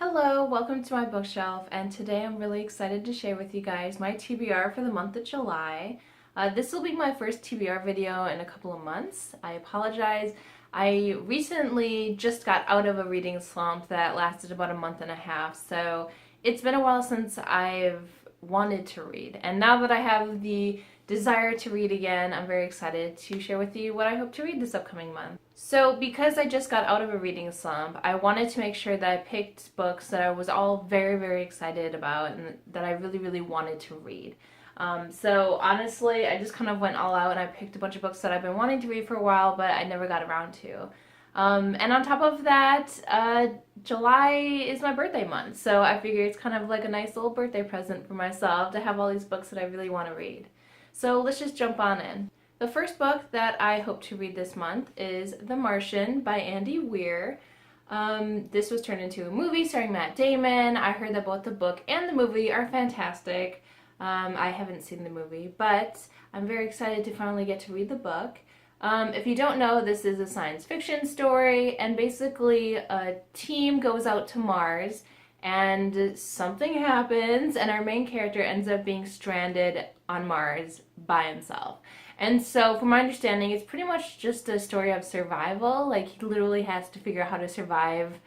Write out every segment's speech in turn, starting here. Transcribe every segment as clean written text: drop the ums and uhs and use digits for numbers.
Hello, welcome to my bookshelf, and today I'm really excited to share with you guys my TBR for the month of July. This will be my first TBR video in a couple of months. I apologize. I recently just got out of a reading slump that lasted about a month and a half, so it's been a while since I've wanted to read. And now that I have the desire to read again, I'm very excited to share with you what I hope to read this upcoming month. So because I just got out of a reading slump, I wanted to make sure that I picked books that I was all very excited about and that I really wanted to read. So honestly, I just kind of went all out and I picked a bunch of books that I've been wanting to read for a while, but I never got around to. And on top of that, July is my birthday month, so I figure it's kind of like a nice little birthday present for myself to have all these books that I really want to read. So let's just jump on in. The first book that I hope to read this month is The Martian by Andy Weir. This was turned into a movie starring Matt Damon. I heard that both the book and the movie are fantastic. I haven't seen the movie, but I'm very excited to finally get to read the book. If you don't know, this is a science fiction story, and basically a team goes out to Mars and something happens and our main character ends up being stranded on Mars by himself. And so from my understanding, it's pretty much just a story of survival. Like, he literally has to figure out how to survive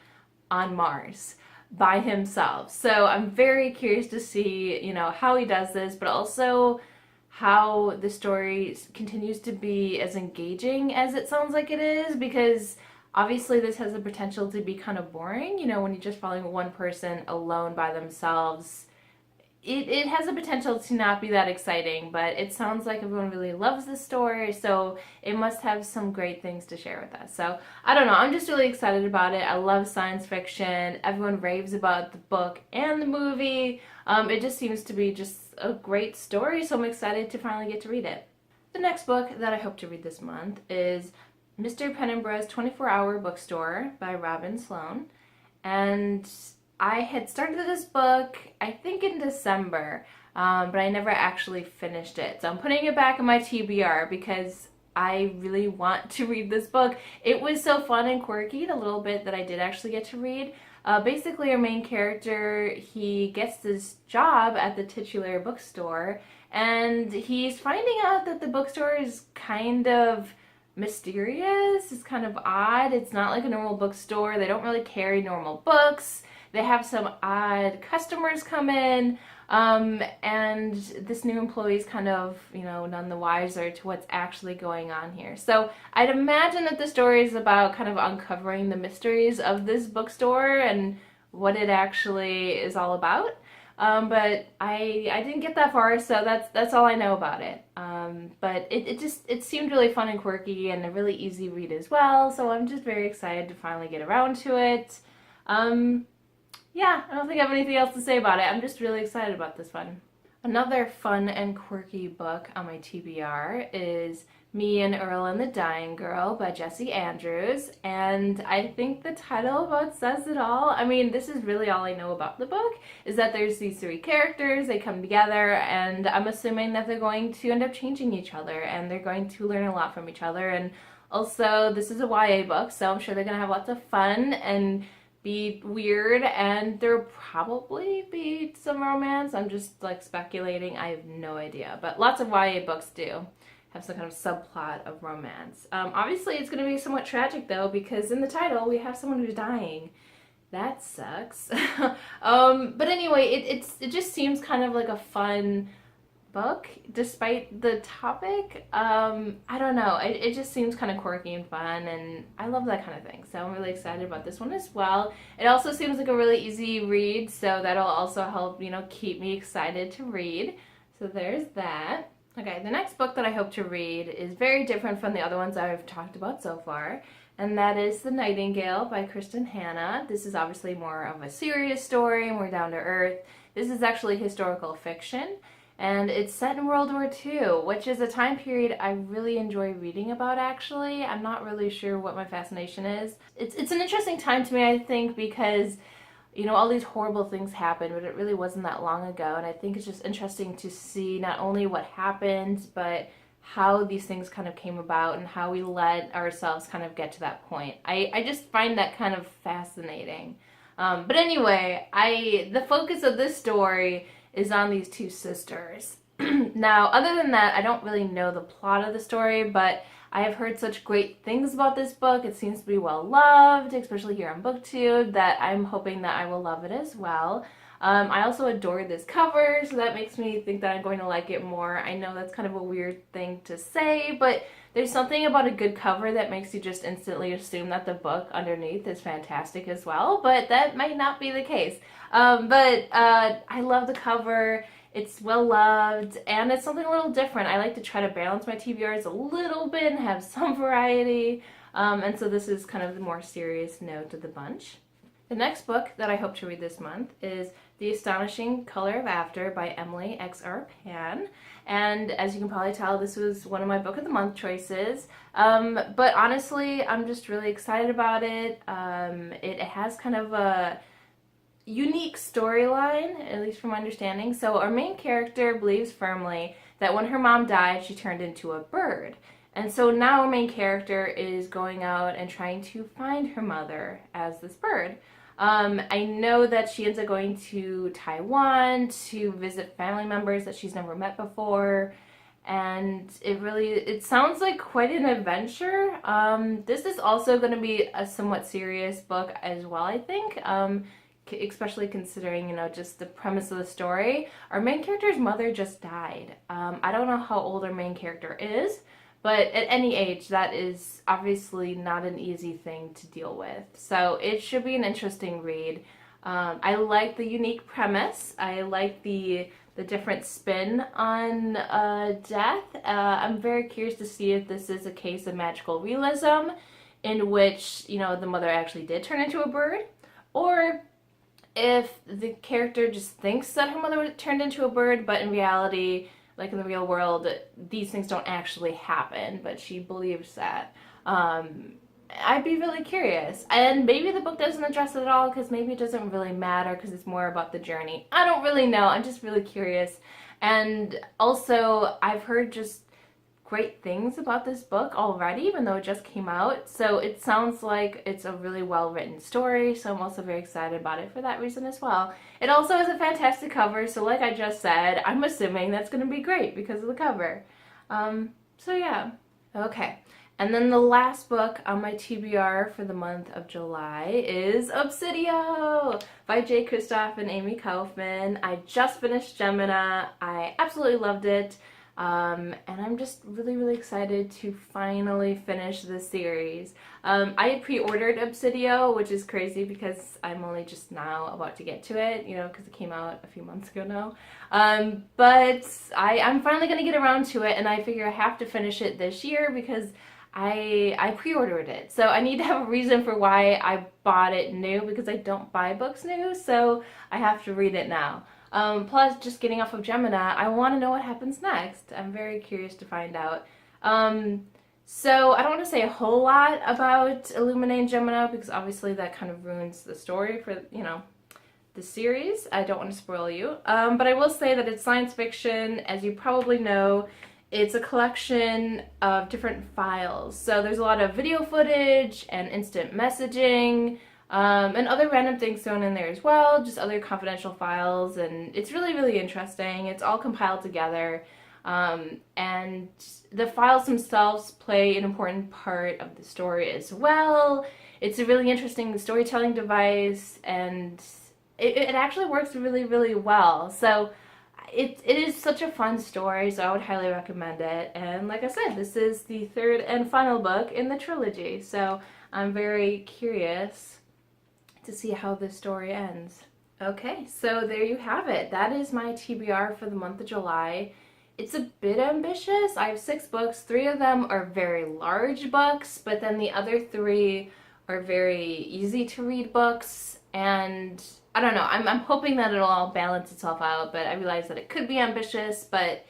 on Mars by himself. So I'm very curious to see, how he does this, but also how the story continues to be as engaging as it sounds like it is, because obviously this has the potential to be kind of boring, when you're just following one person alone by themselves. It has the potential to not be that exciting, but it sounds like everyone really loves this story, so it must have some great things to share with us. So, I don't know, I'm just really excited about it. I love science fiction. Everyone raves about the book and the movie. It just seems to be just a great story, so I'm excited to finally get to read it. The next book that I hope to read this month is Mr. Penninborough's 24-Hour Bookstore by Robin Sloan. And I had started this book, I think in December, but I never actually finished it. So I'm putting it back in my TBR because I really want to read this book. It was so fun and quirky, the little bit that I did actually get to read. Basically, our main character, he gets this job at the titular bookstore, and he's finding out that the bookstore is kind of mysterious. It's kind of odd. It's not like a normal bookstore. They don't really carry normal books. They have some odd customers come in, and this new employee is kind of, none the wiser to what's actually going on here. So I'd imagine that the story is about kind of uncovering the mysteries of this bookstore and what it actually is all about. But I didn't get that far, so that's all I know about it. But it seemed really fun and quirky and a really easy read as well, so I'm just very excited to finally get around to it. Yeah, I don't think I have anything else to say about it. I'm just really excited about this one. Another fun and quirky book on my TBR is Me and Earl and the Dying Girl by Jessie Andrews, and I think the title about says it all. I mean, this is really all I know about the book, is that there's these three characters, they come together, and I'm assuming that they're going to end up changing each other, and they're going to learn a lot from each other, and also this is a YA book, so I'm sure they're going to have lots of fun and be weird, and there'll probably be some romance. I'm just like speculating. I have no idea, but lots of YA books do have some kind of subplot of romance. Obviously it's going to be somewhat tragic though, because in the title we have someone who's dying. That sucks. But anyway, it just seems kind of like a fun book despite the topic. I don't know, it just seems kind of quirky and fun, and I love that kind of thing, so I'm really excited about this one as well. It also seems like a really easy read, so that'll also help keep me excited to read. So there's that. Okay, the next book that I hope to read is very different from the other ones I've talked about so far, and that is The Nightingale by Kristen Hanna. This is obviously more of a serious story, more down to earth. This is actually historical fiction, and it's set in World War II, which is a time period I really enjoy reading about, actually. I'm not really sure what my fascination is. It's an interesting time to me, I think, because, all these horrible things happened, but it really wasn't that long ago, and I think it's just interesting to see not only what happened, but how these things kind of came about and how we let ourselves kind of get to that point. I just find that kind of fascinating. But anyway, the focus of this story is on these two sisters. Now, other than that, I don't really know the plot of the story, but I have heard such great things about this book. It seems to be well loved, especially here on BookTube, that I'm hoping that I will love it as well. I also adore this cover, so that makes me think that I'm going to like it more. I know that's kind of a weird thing to say, but there's something about a good cover that makes you just instantly assume that the book underneath is fantastic as well, but that might not be the case. I love the cover. It's well loved, and it's something a little different. I like to try to balance my TBRs a little bit and have some variety, and so this is kind of the more serious note of the bunch. The next book that I hope to read this month is The Astonishing Color of After by Emily X.R. Pan. And as you can probably tell, this was one of my book of the month choices. But honestly, I'm just really excited about it. It has kind of a unique storyline, at least from my understanding. So our main character believes firmly that when her mom died, she turned into a bird. And so now our main character is going out and trying to find her mother as this bird. I know that she ends up going to Taiwan to visit family members that she's never met before, and it sounds like quite an adventure. This is also going to be a somewhat serious book as well, I think, especially considering, just the premise of the story. Our main character's mother just died. I don't know how old our main character is, but at any age, that is obviously not an easy thing to deal with. So it should be an interesting read. I like the unique premise. I like the different spin on death. I'm very curious to see if this is a case of magical realism in which, the mother actually did turn into a bird, or if the character just thinks that her mother turned into a bird, but in reality, like in the real world, these things don't actually happen, but she believes that. I'd be really curious. And maybe the book doesn't address it at all, because maybe it doesn't really matter, because it's more about the journey. I don't really know. I'm just really curious. And also, I've heard just great things about this book already, even though it just came out. So it sounds like it's a really well-written story, so I'm also very excited about it for that reason as well. It also has a fantastic cover, so like I just said, I'm assuming that's going to be great because of the cover. So yeah. Okay. And then the last book on my TBR for the month of July is Obsidio by Jay Kristoff and Amy Kaufman. I just finished Gemina. I absolutely loved it. And I'm just really, really excited to finally finish this series. I had pre-ordered Obsidio, which is crazy because I'm only just now about to get to it, because it came out a few months ago now. But I'm finally going to get around to it, and I figure I have to finish it this year because I pre-ordered it. So I need to have a reason for why I bought it new, because I don't buy books new, so I have to read it now. Plus, just getting off of Gemina, I want to know what happens next. I'm very curious to find out. So I don't want to say a whole lot about Illuminae and Gemina, because obviously that kind of ruins the story for, the series. I don't want to spoil you. But I will say that it's science fiction. As you probably know, it's a collection of different files. So there's a lot of video footage and instant messaging, and other random things thrown in there as well, just other confidential files, and it's really, really interesting. It's all compiled together, and the files themselves play an important part of the story as well. It's a really interesting storytelling device, and it actually works really, really well. So it is such a fun story, so I would highly recommend it. And like I said, this is the third and final book in the trilogy, so I'm very curious to see how this story ends. Okay, so there you have it. That is my TBR for the month of July. It's a bit ambitious. I have 6 books. 3 of them are very large books, but then the other 3 are very easy to read books, and I don't know, I'm hoping that it'll all balance itself out, but I realize that it could be ambitious. But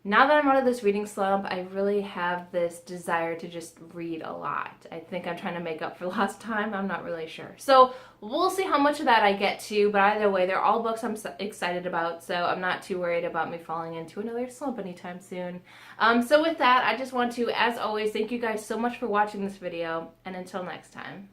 now that I'm out of this reading slump, I really have this desire to just read a lot. I think I'm trying to make up for lost time. I'm not really sure. So we'll see how much of that I get to, but either way, they're all books I'm excited about, so I'm not too worried about me falling into another slump anytime soon. So with that, I just want to, as always, thank you guys so much for watching this video, and until next time.